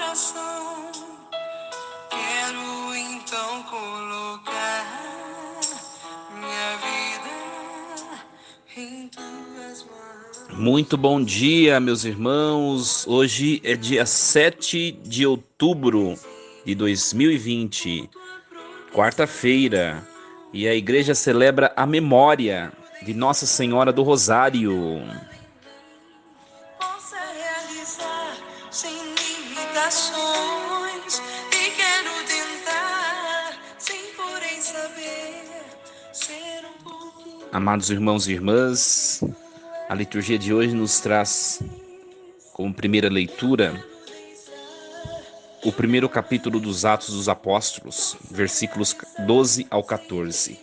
coração. Quero então colocar minha vida em tuas mãos. Muito bom dia, meus irmãos. Hoje é dia 7 de outubro de 2020, quarta-feira, e a igreja celebra a memória de Nossa Senhora do Rosário. Possa realizar sem limitações, e quero tentar sem porém saber ser um pouquinho. Amados irmãos e irmãs, a liturgia de hoje nos traz como primeira leitura o primeiro capítulo dos Atos dos Apóstolos, versículos 12 ao 14.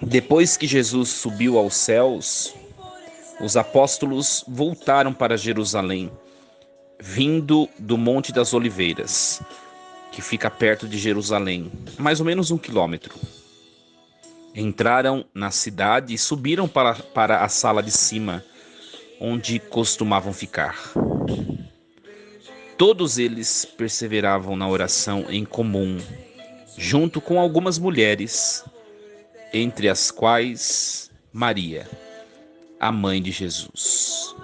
Depois que Jesus subiu aos céus, os apóstolos voltaram para Jerusalém, vindo do Monte das Oliveiras, que fica perto de Jerusalém, mais ou menos 1 quilômetro. Entraram na cidade e subiram para a sala de cima, onde costumavam ficar. Todos eles perseveravam na oração em comum, junto com algumas mulheres, entre as quais Maria, a mãe de Jesus.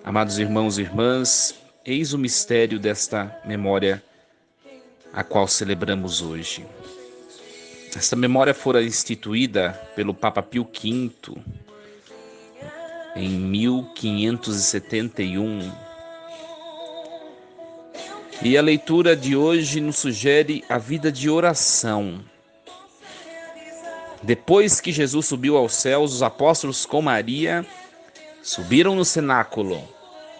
Amados irmãos e irmãs, eis o mistério desta memória a qual celebramos hoje. Esta memória fora instituída pelo Papa Pio V em 1571. E a leitura de hoje nos sugere a vida de oração. Depois que Jesus subiu aos céus, os apóstolos com Maria subiram no cenáculo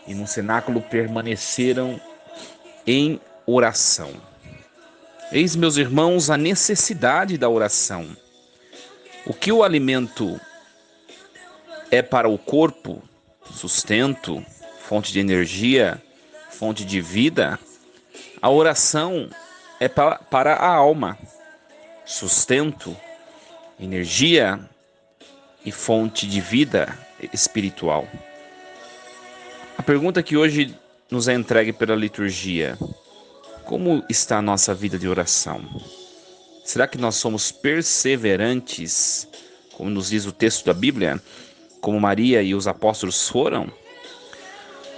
e no cenáculo permaneceram em oração. Eis, meus irmãos, a necessidade da oração. O que o alimento é para o corpo, sustento, fonte de energia, fonte de vida, a oração é para a alma, sustento, energia e fonte de vida espiritual. A pergunta que hoje nos é entregue pela liturgia: como está a nossa vida de oração? Será que nós somos perseverantes, como nos diz o texto da Bíblia, como Maria e os apóstolos foram?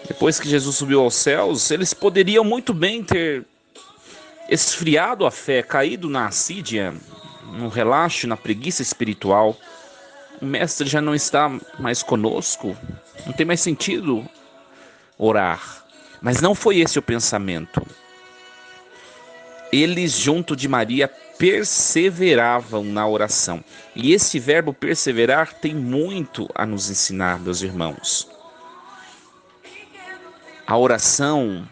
Depois que Jesus subiu aos céus, eles poderiam muito bem ter esfriado a fé, caído na assídia, no relaxo, na preguiça espiritual. O mestre já não está mais conosco, não tem mais sentido orar. Mas não foi esse o pensamento. Eles, junto de Maria, perseveravam na oração. E esse verbo perseverar tem muito a nos ensinar, meus irmãos. A oração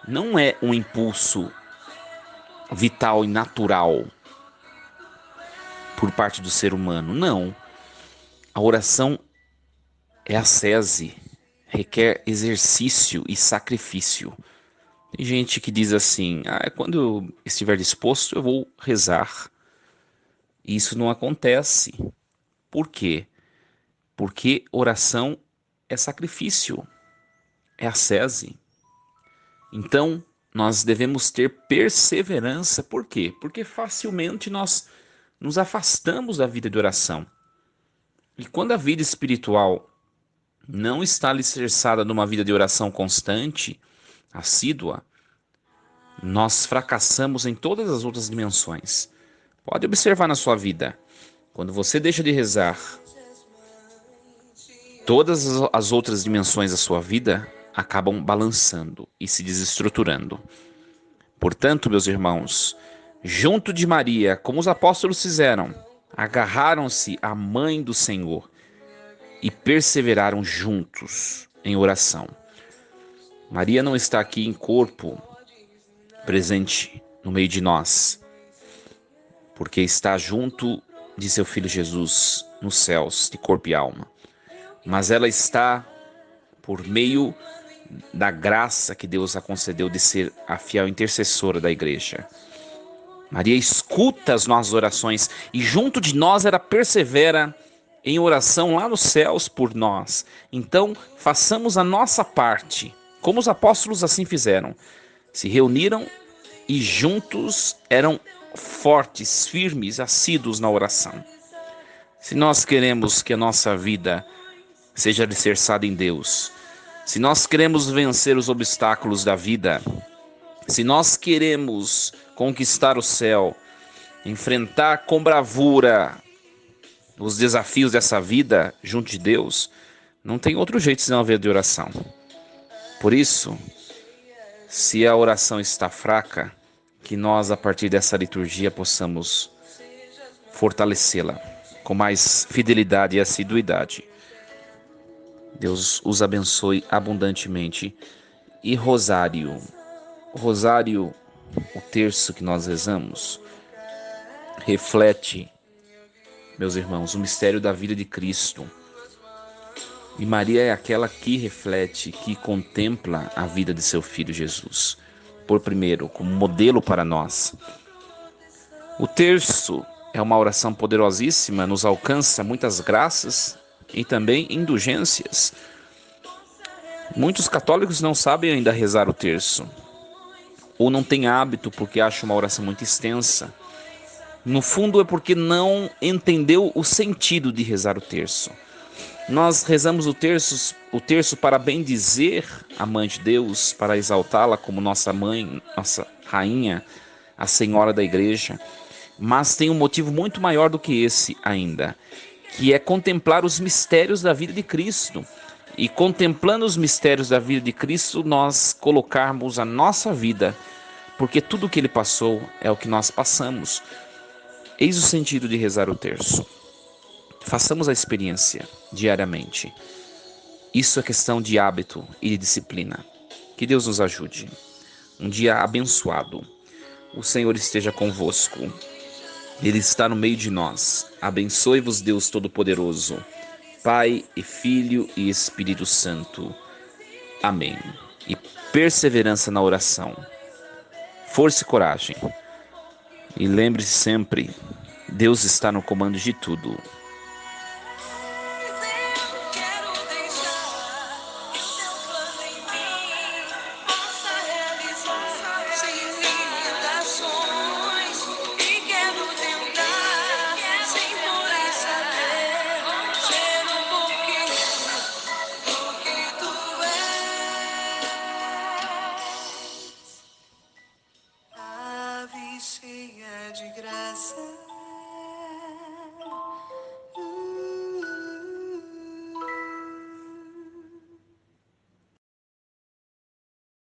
não é um impulso vital e natural por parte do ser humano, não. A oração é ascese, requer exercício e sacrifício. Tem gente que diz assim: quando eu estiver disposto eu vou rezar. E isso não acontece. Por quê? Porque oração é sacrifício, é ascese. Então, nós devemos ter perseverança. Por quê? Porque facilmente nós nos afastamos da vida de oração. E quando a vida espiritual não está alicerçada numa vida de oração constante, assídua, nós fracassamos em todas as outras dimensões. Pode observar na sua vida. Quando você deixa de rezar, todas as outras dimensões da sua vida acabam balançando e se desestruturando. Portanto, meus irmãos, junto de Maria, como os apóstolos fizeram, agarraram-se à mãe do Senhor e perseveraram juntos em oração. Maria não está aqui em corpo presente no meio de nós, porque está junto de seu Filho Jesus nos céus, de corpo e alma. Mas ela está por meio da graça que Deus a concedeu de ser a fiel intercessora da igreja. Maria escuta as nossas orações e junto de nós ela persevera em oração lá nos céus por nós. Então, façamos a nossa parte, como os apóstolos assim fizeram. Se reuniram e juntos eram fortes, firmes, assíduos na oração. Se nós queremos que a nossa vida seja alicerçada em Deus, se nós queremos vencer os obstáculos da vida, se nós queremos conquistar o céu, enfrentar com bravura os desafios dessa vida junto de Deus, não tem outro jeito senão haver de oração. Por isso, se a oração está fraca, que nós, a partir dessa liturgia, possamos fortalecê-la com mais fidelidade e assiduidade. Deus os abençoe abundantemente. E rosário. Rosário, o terço que nós rezamos, reflete, meus irmãos, o mistério da vida de Cristo. E Maria é aquela que reflete, que contempla a vida de seu filho Jesus. Por primeiro, como modelo para nós. O terço é uma oração poderosíssima, nos alcança muitas graças e também indulgências. Muitos católicos não sabem ainda rezar o terço, ou não têm hábito porque acham uma oração muito extensa. No fundo é porque não entendeu o sentido de rezar o terço. Nós rezamos o terço para bendizer a Mãe de Deus, para exaltá-la como nossa mãe, nossa rainha, a Senhora da Igreja. Mas tem um motivo muito maior do que esse ainda, que é contemplar os mistérios da vida de Cristo. E contemplando os mistérios da vida de Cristo, nós colocarmos a nossa vida, porque tudo o que ele passou é o que nós passamos. Eis o sentido de rezar o terço. Façamos a experiência diariamente. Isso é questão de hábito e de disciplina. Que Deus nos ajude. Um dia abençoado. O Senhor esteja convosco. Ele está no meio de nós. Abençoe-vos, Deus Todo-Poderoso, Pai e Filho e Espírito Santo. Amém. E perseverança na oração. Força e coragem. E lembre-se sempre, Deus está no comando de tudo. Quero deixar que o teu plano em mim possa realizar sem limitações. E quero tentar, sem por isso saber, ser um pouquinho do que tu és. Ave cheia de graça,